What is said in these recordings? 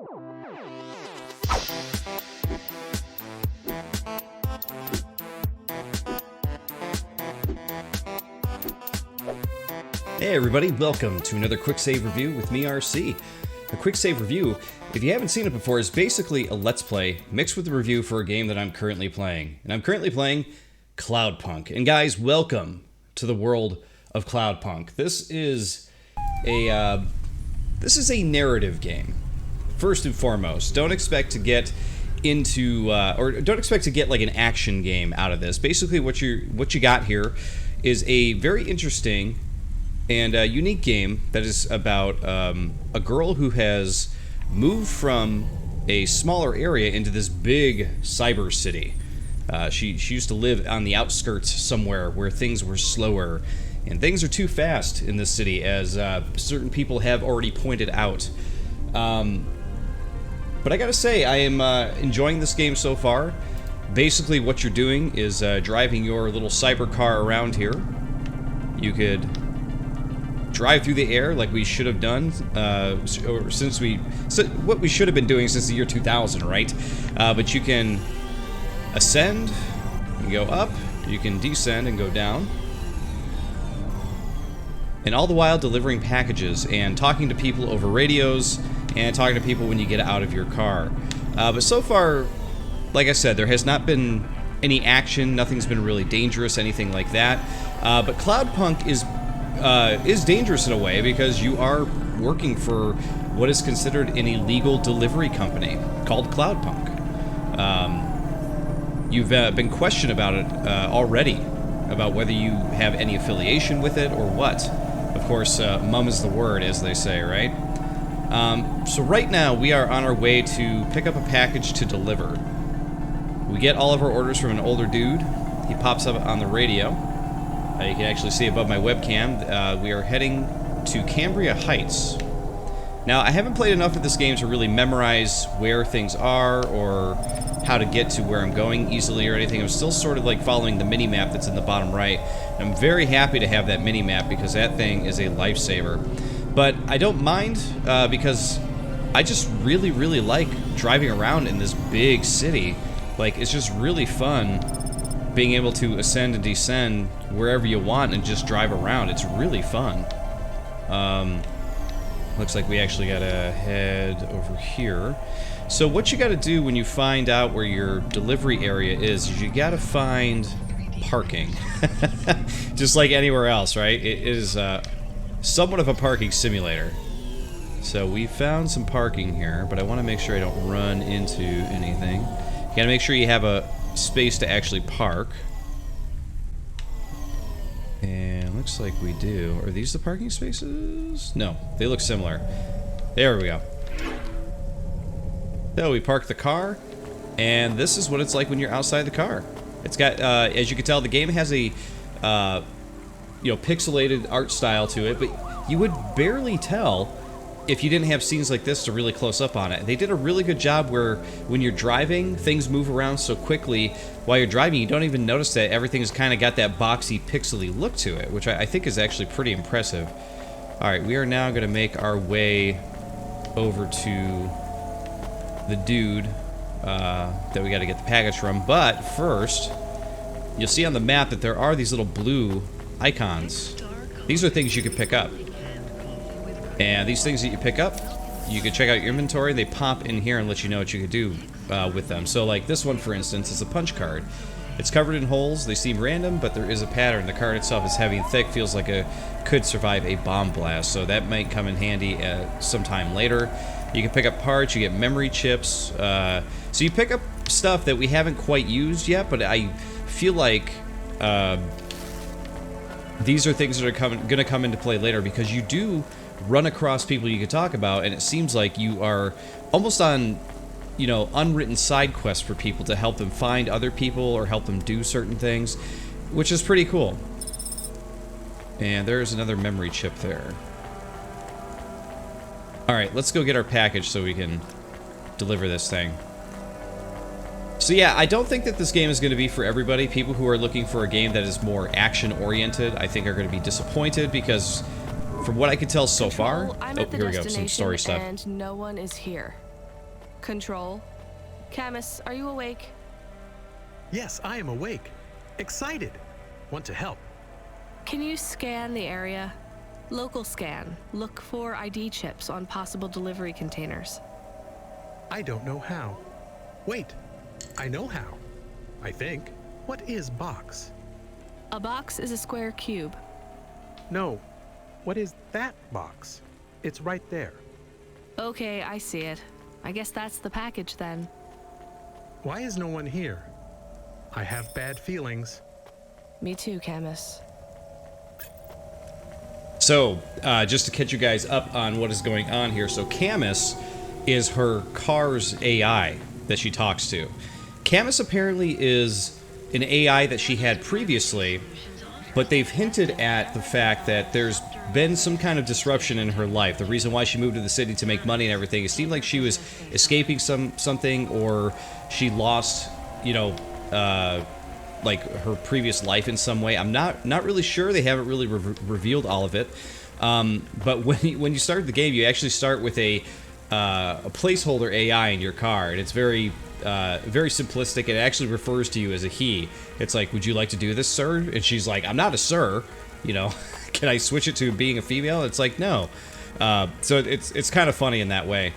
Hey everybody, welcome to another Quicksave Review with me, RC. A Quicksave Review, if you haven't seen it before, is basically a Let's Play mixed with a review for a game that I'm currently playing. And I'm currently playing Cloudpunk. And guys, welcome to the world of Cloudpunk. This is a narrative game. First and foremost, don't expect to get into, or don't expect to get like an action game out of this. Basically what you got here is a very interesting and a unique game that is about a girl who has moved from a smaller area into this big cyber city. She used to live on the outskirts somewhere where things were slower, and things are too fast in this city, as certain people have already pointed out. But I gotta say, I am enjoying this game so far. Basically what you're doing is driving your little cyber car around here. You could drive through the air like we should have done, what we should have been doing since the year 2000, right? But you can ascend, you can go up, you can descend and go down. And all the while delivering packages and talking to people over radios and talking to people when you get out of your car. But so far, like I said, there has not been any action, nothing's been really dangerous, anything like that. But Cloudpunk is dangerous in a way because you are working for what is considered an illegal delivery company called Cloudpunk. You've been questioned about it already, about whether you have any affiliation with it or what. Of course, mum is the word, as they say, right? So right now we are on our way to pick up a package to deliver. We get all of our orders from an older dude. He pops up on the radio. You can actually see above my webcam, we are heading to Cambria Heights. Now, I haven't played enough of this game to really memorize where things are or how to get to where I'm going easily or anything. I'm still sort of like following the mini-map that's in the bottom right. I'm very happy to have that mini-map because that thing is a lifesaver. But I don't mind because I just really, really like driving around in this big city. Like, it's just really fun being able to ascend and descend wherever you want and just drive around. It's really fun. Looks like we actually gotta head over here. So what you gotta do when you find out where your delivery area is you gotta find parking. Just like anywhere else, right? It is somewhat of a parking simulator. So we found some parking here, but I want to make sure I don't run into anything. You gotta make sure you have a space to actually park. And looks like we do. Are these the parking spaces? No, they look similar. There we go. So we parked the car, and this is what it's like when you're outside the car. It's got, as you can tell, the game has a, pixelated art style to it, but you would barely tell if you didn't have scenes like this to really close up on it. They did a really good job where when you're driving, things move around so quickly. While you're driving, you don't even notice that everything's kind of got that boxy, pixely look to it, which I think is actually pretty impressive. Alright, we are now going to make our way over to the dude that we got to get the package from. But first, you'll see on the map that there are these little blue icons. These are things you can pick up. And these things that you pick up, you can check out your inventory. They pop in here and let you know what you can do with them. So like this one, for instance, is a punch card. It's covered in holes. They seem random, but there is a pattern. The card itself is heavy and thick, feels like it could survive a bomb blast. So that might come in handy sometime later. You can pick up parts. You get memory chips. So you pick up stuff that we haven't quite used yet, but I feel like these are things that are going to come into play later because you do run across people you can talk about, and it seems like you are almost on, unwritten side quests for people to help them find other people or help them do certain things, which is pretty cool. And there's another memory chip there. Alright, let's go get our package so we can deliver this thing. So yeah, I don't think that this game is going to be for everybody. People who are looking for a game that is more action-oriented, I think are going to be disappointed because from what I can tell so far... I'm at the here we go, some story stuff. And no one is here. Control. Camus, are you awake? Yes, I am awake. Excited. Want to help. Can you scan the area? Local scan. Look for ID chips on possible delivery containers. I don't know how. Wait, I know how. I think. What is box? A box is a square cube. No. What is that box? It's right there. Okay, I see it. I guess that's the package then. Why is no one here? I have bad feelings. Me too, Camus. So, just to catch you guys up on what is going on here. So, Camus is her car's AI that she talks to. Camus apparently is an AI that she had previously, but they've hinted at the fact that there's been some kind of disruption in her life. The reason why she moved to the city to make money and everything, it seemed like she was escaping something, or she lost, like her previous life in some way. I'm not really sure. They haven't really revealed all of it. But when you start the game, you actually start with a placeholder AI in your car, and it's very simplistic. It actually refers to you as a he. It's like, would you like to do this, sir? And she's like, I'm not a sir. Can I switch it to being a female? It's like, no. So it's kind of funny in that way.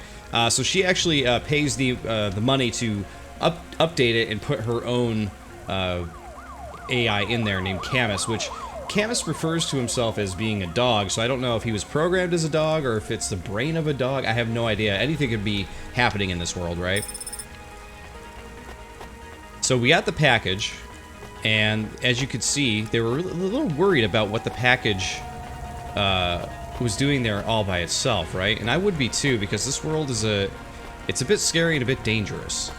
So she actually pays the money to update it and put her own AI in there named Camus, which Camus refers to himself as being a dog, so I don't know if he was programmed as a dog or if it's the brain of a dog. I have no idea. Anything could be happening in this world, right? So we got the package, and as you could see, they were a little worried about what the package was doing there all by itself, right? And I would be too, because this world is it's a bit scary and a bit dangerous.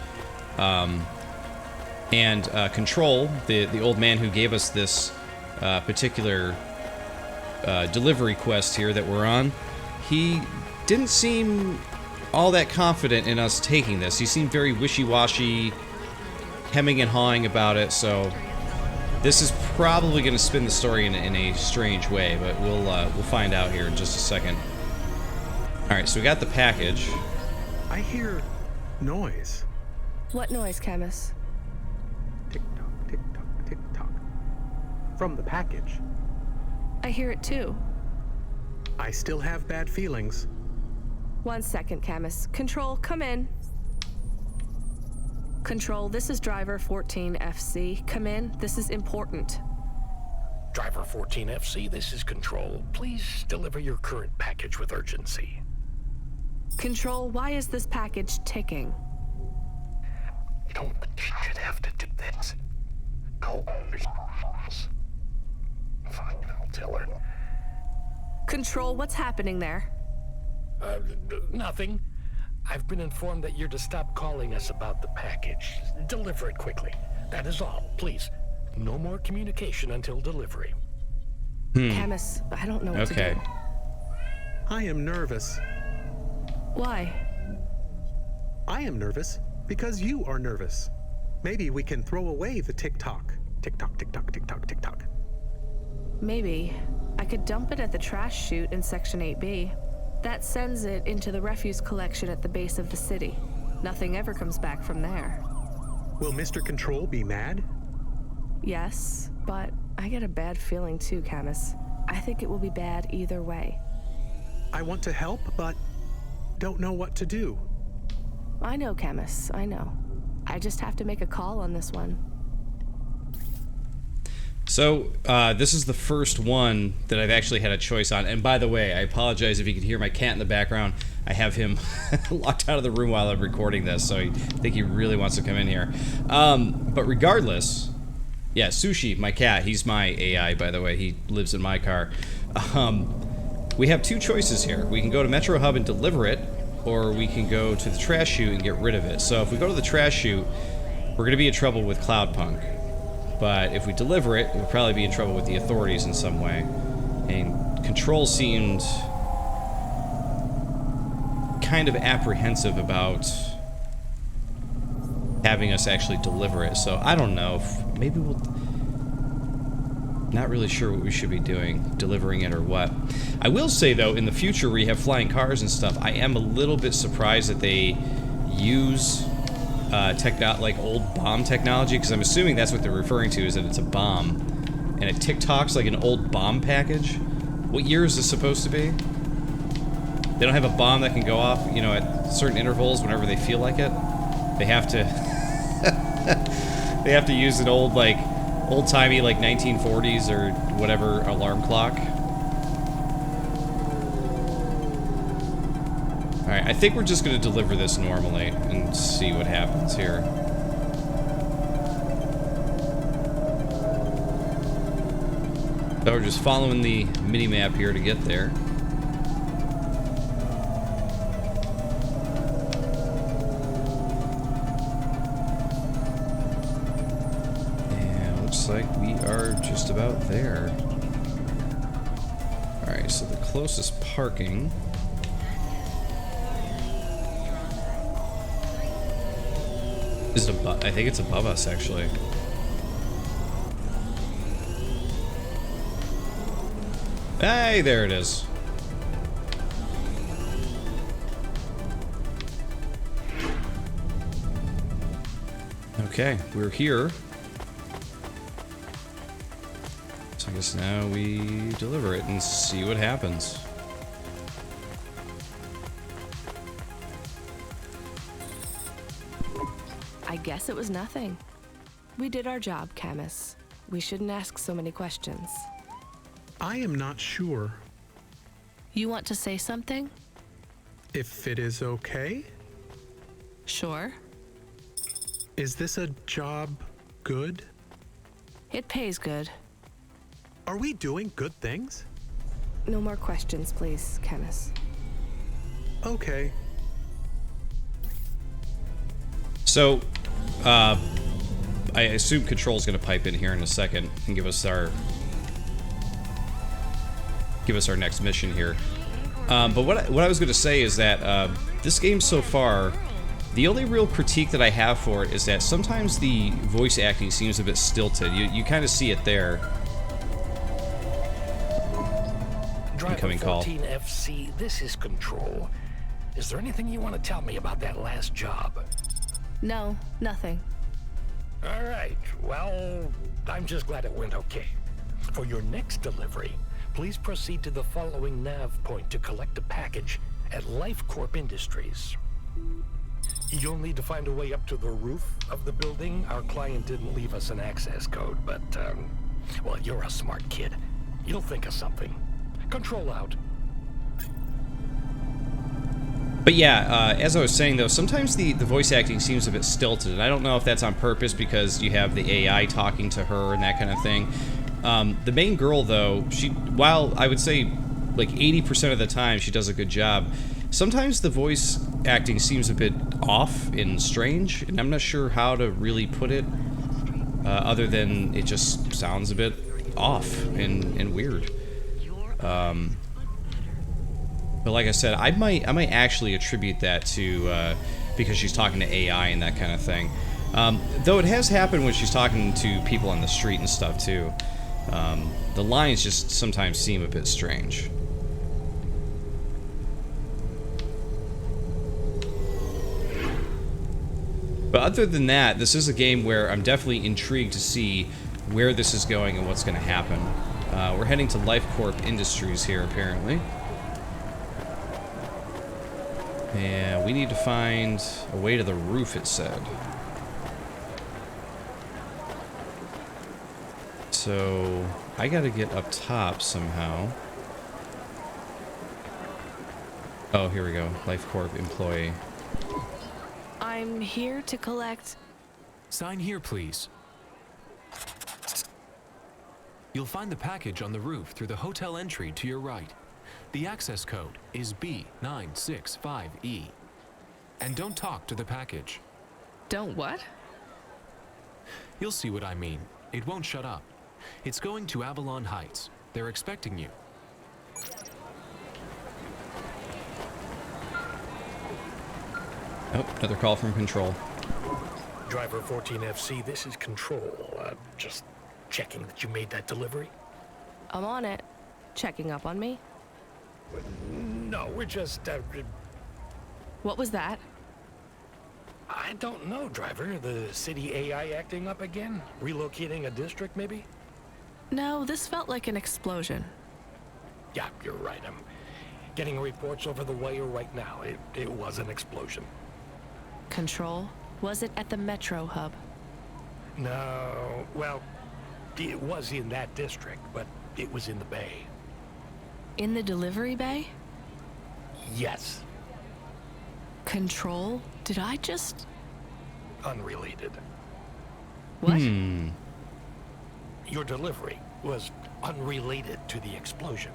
And Control, the old man who gave us this particular delivery quest here that we're on, he didn't seem all that confident in us taking this. He seemed very wishy-washy, hemming and hawing about it, so this is probably going to spin the story in a strange way, but we'll find out here in just a second. Alright, so we got the package. I hear noise. What noise, Camus? Tick-tock, tick-tock, tick-tock. From the package. I hear it too. I still have bad feelings. 1 second, Camus. Control, come in. Control, this is driver 14FC. Come in. This is important. Driver 14FC, this is Control. Please deliver your current package with urgency. Control, why is this package ticking? You don't should have to do this. Call us. Fine, I'll tell her. Control, what's happening there? Nothing. I've been informed that you're to stop calling us about the package. Deliver it quickly. That is all. Please. No more communication until delivery. Camus, I don't know what to do. I am nervous. Why? I am nervous because you are nervous. Maybe we can throw away the tick-tock. Tick-tock, tick-tock, tick-tock, tick-tock. Maybe. I could dump it at the trash chute in Section 8B. That sends it into the refuse collection at the base of the city. Nothing ever comes back from there. Will Mr. Control be mad? Yes, but I get a bad feeling too, Camus. I think it will be bad either way. I want to help, but don't know what to do. I know, Camus, I know. I just have to make a call on this one. So, this is the first one that I've actually had a choice on. And by the way, I apologize if you can hear my cat in the background. I have him locked out of the room while I'm recording this, so I think he really wants to come in here. But regardless, yeah, Sushi, my cat, he's my AI, by the way. He lives in my car. We have two choices here. We can go to Metro Hub and deliver it, or we can go to the trash chute and get rid of it. So if we go to the trash chute, we're going to be in trouble with Cloudpunk. But if we deliver it, we'll probably be in trouble with the authorities in some way. And Control seemed kind of apprehensive about having us actually deliver it. So I don't know. Maybe we'll... Not really sure what we should be doing, delivering it or what. I will say, though, in the future where you have flying cars and stuff, I am a little bit surprised that they use like old bomb technology, because I'm assuming that's what they're referring to, is that it's a bomb, and it TikToks like an old bomb package. What year is this supposed to be? They don't have a bomb that can go off, you know, at certain intervals whenever they feel like it. They have to they have to use an old, like, old-timey, like, 1940s or whatever alarm clock. Alright, I think we're just going to deliver this normally and see what happens here. So we're just following the mini-map here to get there. Like we are just about there. Alright, so the closest parking is above, I think it's above us actually. Hey, there it is. Okay, we're here. So I guess now we deliver it and see what happens. I guess it was nothing. We did our job, Camus. We shouldn't ask so many questions. I am not sure. You want to say something? If it is okay? Sure. Is this a job good? It pays good. Are we doing good things? No more questions, please, Camus. Okay. So, I assume Control's gonna pipe in here in a second and give us our next mission here. But what I was gonna say is that this game so far, the only real critique that I have for it is that sometimes the voice acting seems a bit stilted. You kind of see it there. Incoming call. 14FC, this is Control. Is there anything you want to tell me about that last job? No, nothing. All right, well, I'm just glad it went okay. For your next delivery, please proceed to the following nav point to collect a package at Life Corp Industries. You'll need to find a way up to the roof of the building. Our client didn't leave us an access code, but, well, you're a smart kid. You'll think of something. Control out. But yeah, as I was saying though, sometimes the voice acting seems a bit stilted, and I don't know if that's on purpose because you have the AI talking to her and that kind of thing. The main girl though, while I would say like 80% of the time she does a good job, sometimes the voice acting seems a bit off and strange, and I'm not sure how to really put it, other than it just sounds a bit off and weird. But like I said, I might actually attribute that to because she's talking to AI and that kind of thing. Though it has happened when she's talking to people on the street and stuff too. The lines just sometimes seem a bit strange. But other than that, this is a game where I'm definitely intrigued to see where this is going and what's going to happen. We're heading to Life Corp Industries here, apparently. And we need to find a way to the roof, it said. So, I gotta get up top somehow. Oh, here we go. Life Corp employee. I'm here to collect... Sign here, please. You'll find the package on the roof through the hotel entry to your right. The access code is B965E. And don't talk to the package. Don't what? You'll see what I mean. It won't shut up. It's going to Avalon Heights. They're expecting you. Oh, another call from Control. Driver 14FC, this is Control. Just checking that you made that delivery. I'm on it. Checking up on me? No, we're just, What was that? I don't know, driver. The city AI acting up again? Relocating a district, maybe? No, this felt like an explosion. Yeah, you're right. I'm getting reports over the wire right now. It was an explosion. Control? Was it at the Metro hub? No, well, it was in that district, but it was in the bay. In the delivery bay? Yes, Control? Did I just... unrelated. What? Your delivery was unrelated to the explosion.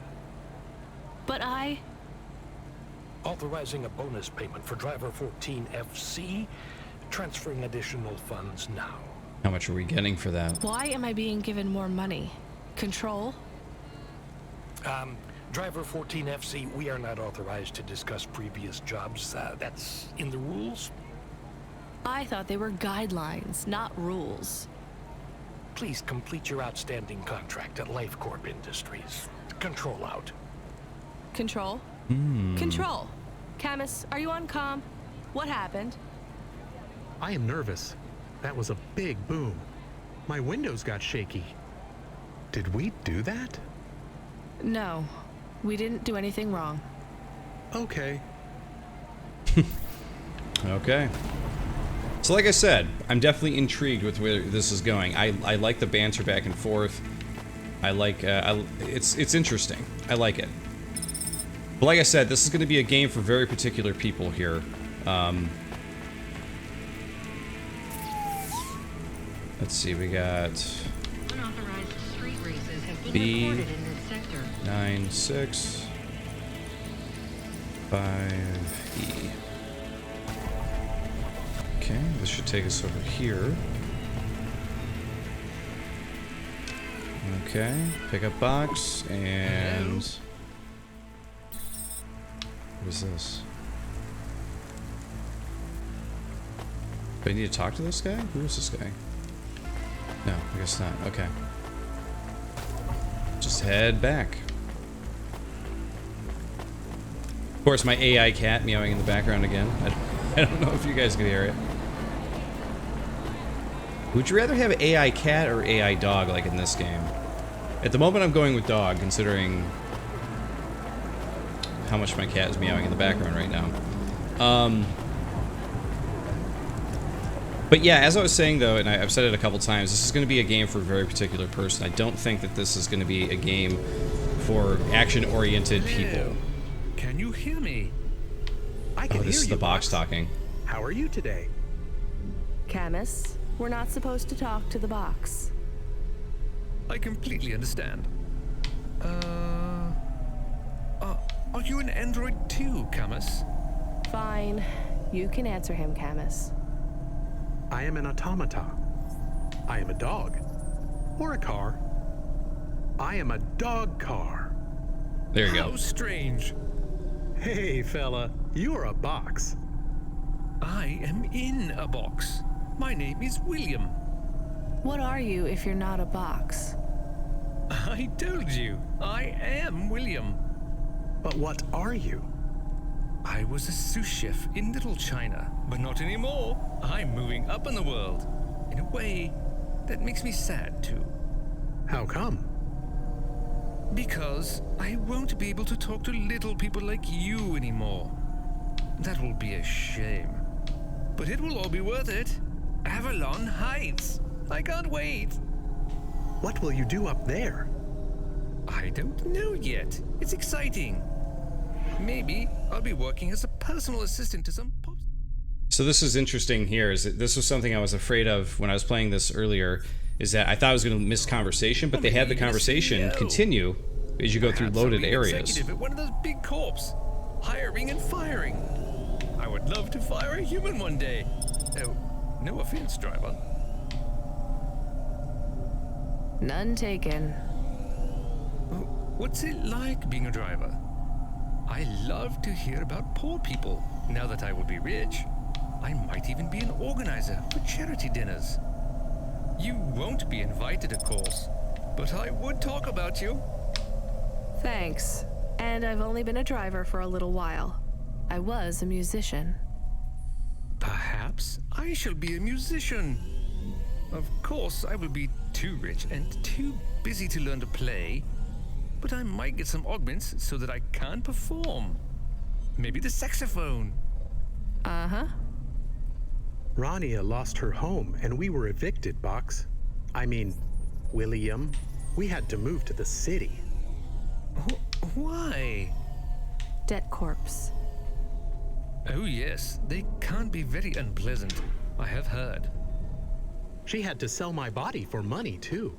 But I... Authorizing a bonus payment for driver 14FC, transferring additional funds now. How much are we getting for that? Why am I being given more money? Control? Driver 14FC, we are not authorized to discuss previous jobs. That's in the rules. I thought they were guidelines, not rules. Please complete your outstanding contract at LifeCorp Industries. Control out. Control? Control! Camus, are you on comm? What happened? I am nervous. That was a big boom. My windows got shaky. Did we do that? No, we didn't do anything wrong. Okay. Okay. So like I said, I'm definitely intrigued with where this is going. I like the banter back and forth. I like, it's interesting. I like it. But like I said, this is going to be a game for very particular people here. Let's see, we got Unauthorized street races have been B reported in this sector. 965E. Okay, this should take us over here. Okay, pick up box and what is this? Do I need to talk to this guy? Who is this guy? No, I guess not. Okay. Just head back. Of course, my AI cat meowing in the background again. I don't know if you guys can hear it. Would you rather have an AI cat or AI dog like in this game? At the moment, I'm going with dog, considering how much my cat is meowing in the background right now. But yeah, as I was saying though, and I've said it a couple times, this is going to be a game for a very particular person. I don't think that this is going to be a game for action-oriented people. Can you hear me? I can Oh, hear this is you, the box talking. How are you today? Camus, we're not supposed to talk to the box. I completely understand. Are you an android too, Camus? Fine. You can answer him, Camus. I am an automata. I am a dog. Or a car. I am a dog car. There you How go. strange. Hey, fella, you are a box. I am in a box. My name is William. What are you if you're not a box? I told you, I am William. But what are you? I was a sous chef in Little China, but not anymore. I'm moving up in the world. In a way, that makes me sad too. How come? Because I won't be able to talk to little people like you anymore. That will be a shame. But it will all be worth it. Avalon Heights. I can't wait. What will you do up there? I don't know yet. It's exciting. Maybe I'll be working as a personal assistant to some pop. So this is interesting here, is that this was something I was afraid of when I was playing this earlier, is that I thought I was going to miss conversation, but they had the conversation continue as you go through Perhaps loaded I'll be an areas. executive at one of those big corps, hiring and firing. I would love to fire a human one day. Oh, no offense, driver. None taken. What's it like being a driver? I love to hear about poor people. Now that I will be rich, I might even be an organizer for charity dinners. You won't be invited, of course, but I would talk about you. Thanks. And I've only been a driver for a little while. I was a musician. Perhaps I shall be a musician. Of course, I will be too rich and too busy to learn to play, but I might get some augments so that I can perform. Maybe the saxophone. Uh-huh. Rania lost her home and we were evicted, Box. I mean, William. We had to move to the city. Why? Debt corpse. Oh yes, they can be very unpleasant. I have heard. She had to sell my body for money, too.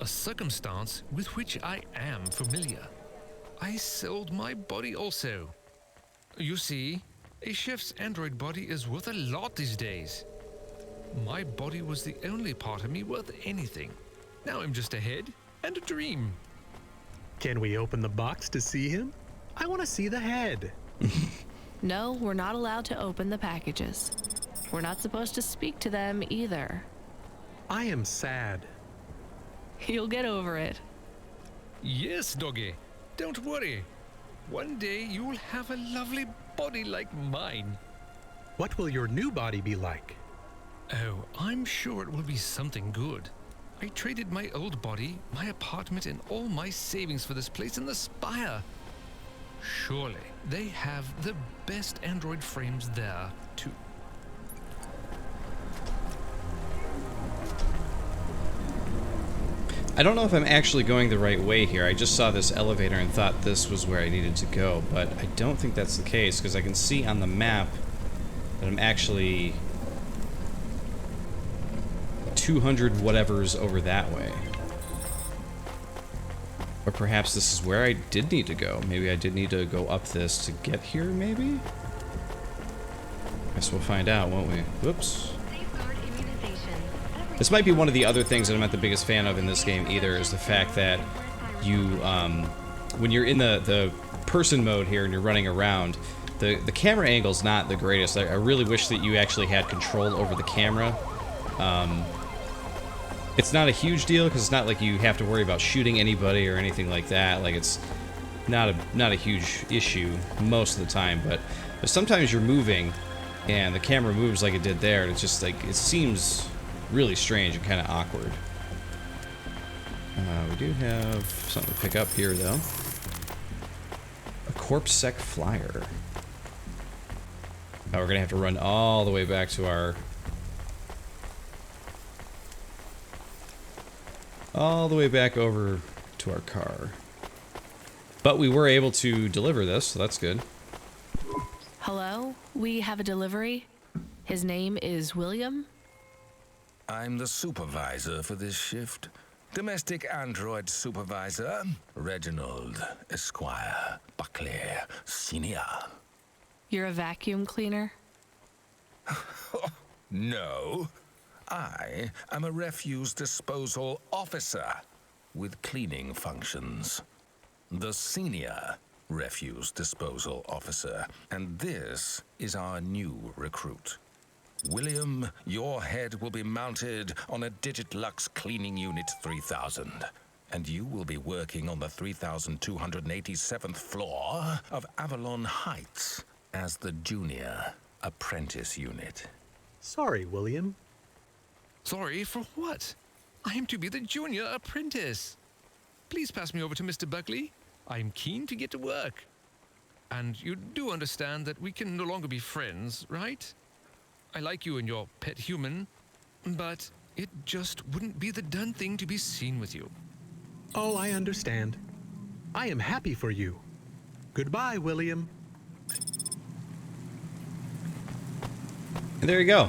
A circumstance with which I am familiar. I sold my body also. You see, a chef's android body is worth a lot these days. My body was the only part of me worth anything. Now I'm just a head and a dream. Can we open the box to see him? I want to see the head. No, we're not allowed to open the packages. We're not supposed to speak to them either. I am sad. You'll get over it. Yes, doggy. Don't worry. One day you'll have a lovely body like mine. What will your new body be like? Oh, I'm sure it will be something good. I traded my old body, my apartment, and all my savings for this place in the Spire. Surely they have the best android frames there, too. I don't know if I'm actually going the right way here. I just saw this elevator and thought this was where I needed to go, but I don't think that's the case, because I can see on the map that I'm actually 200 whatevers over that way. Or perhaps this is where I did need to go. Maybe I did need to go up this to get here, maybe? Guess we'll find out, won't we? Whoops. Safeguard immunization. This might be one of the other things that I'm not the biggest fan of in this game either, is the fact that you, when you're in the person mode here and you're running around, the camera angle's not the greatest. I really wish that you actually had control over the camera. It's not a huge deal because it's not like you have to worry about shooting anybody or anything like that. Like, it's not a huge issue most of the time, but sometimes you're moving and the camera moves like it did there, and it's just like, it seems really strange and kind of awkward. We do have something to pick up here, though. A corpse sec flyer. Now we're gonna have to run all the way back to our... all the way back over to our car. But we were able to deliver this, so that's good. Hello? We have a delivery. His name is William. I'm the supervisor for this shift. Domestic android supervisor, Reginald Esquire Buckley Sr. You're a vacuum cleaner? No, I am a refuse disposal officer with cleaning functions. The senior refuse disposal officer, and this is our new recruit. William, your head will be mounted on a Digitlux Cleaning Unit 3000, and you will be working on the 3287th floor of Avalon Heights as the junior apprentice unit. Sorry, William. Sorry for what? I am to be the junior apprentice. Please pass me over to Mr. Buckley. I am keen to get to work. And you do understand that we can no longer be friends, right? I like you and your pet human, but it just wouldn't be the done thing to be seen with you. Oh, I understand. I am happy for you. Goodbye, William. And there you go.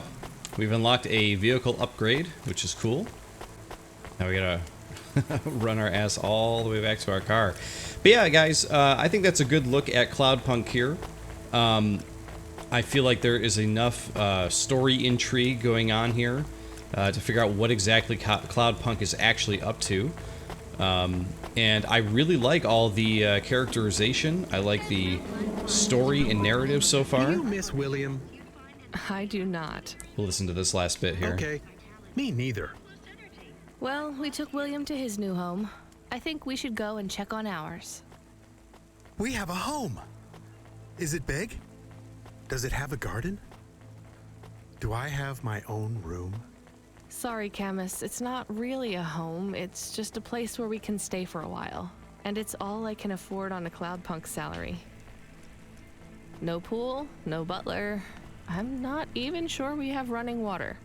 We've unlocked a vehicle upgrade, which is cool. Now we gotta run our ass all the way back to our car. But yeah, guys, I think that's a good look at Cloudpunk here. I feel like there is enough story intrigue going on here to figure out what exactly Cloudpunk is actually up to. And I really like all the characterization. I like the story and narrative so far. Do you miss William? I do not. We'll listen to this last bit here. Okay, me neither. Well, we took William to his new home. I think we should go and check on ours. We have a home. Is it big? Does it have a garden? Do I have my own room? Sorry, Camus, it's not really a home. It's just a place where we can stay for a while. And it's all I can afford on a Cloudpunk salary. No pool, no butler. I'm not even sure we have running water.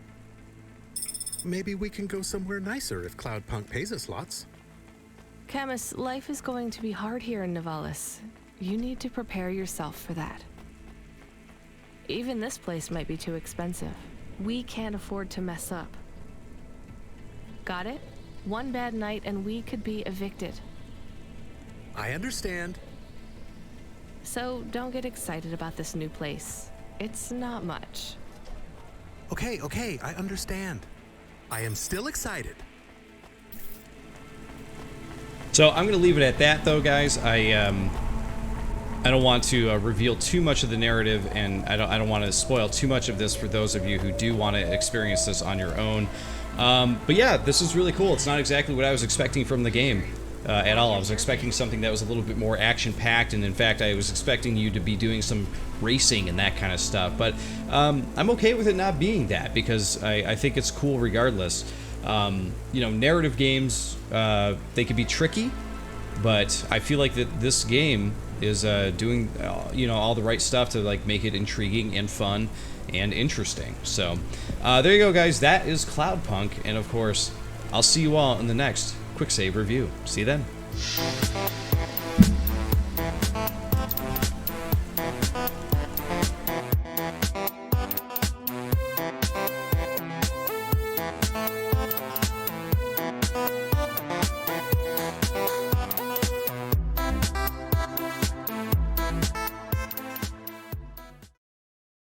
Maybe we can go somewhere nicer if Cloudpunk pays us lots. Camus, life is going to be hard here in Nivalis. You need to prepare yourself for that. Even this place might be too expensive. We can't afford to mess up. Got it? One bad night and we could be evicted. I understand. So don't get excited about this new place. It's not much. Okay, I understand. I am still excited. So I'm going to leave it at that, though, guys. I don't want to reveal too much of the narrative, and I don't want to spoil too much of this for those of you who do want to experience this on your own. But yeah, this is really cool. It's not exactly what I was expecting from the game at all. I was expecting something that was a little bit more action-packed, and in fact, I was expecting you to be doing some racing and that kind of stuff. But I'm okay with it not being that, because I think it's cool regardless. You know, narrative games, they can be tricky, but I feel like that this game is doing you know, all the right stuff to like make it intriguing and fun and interesting. So there you go, guys. That is Cloudpunk, and of course I'll see you all in the next Quicksave review. See you then.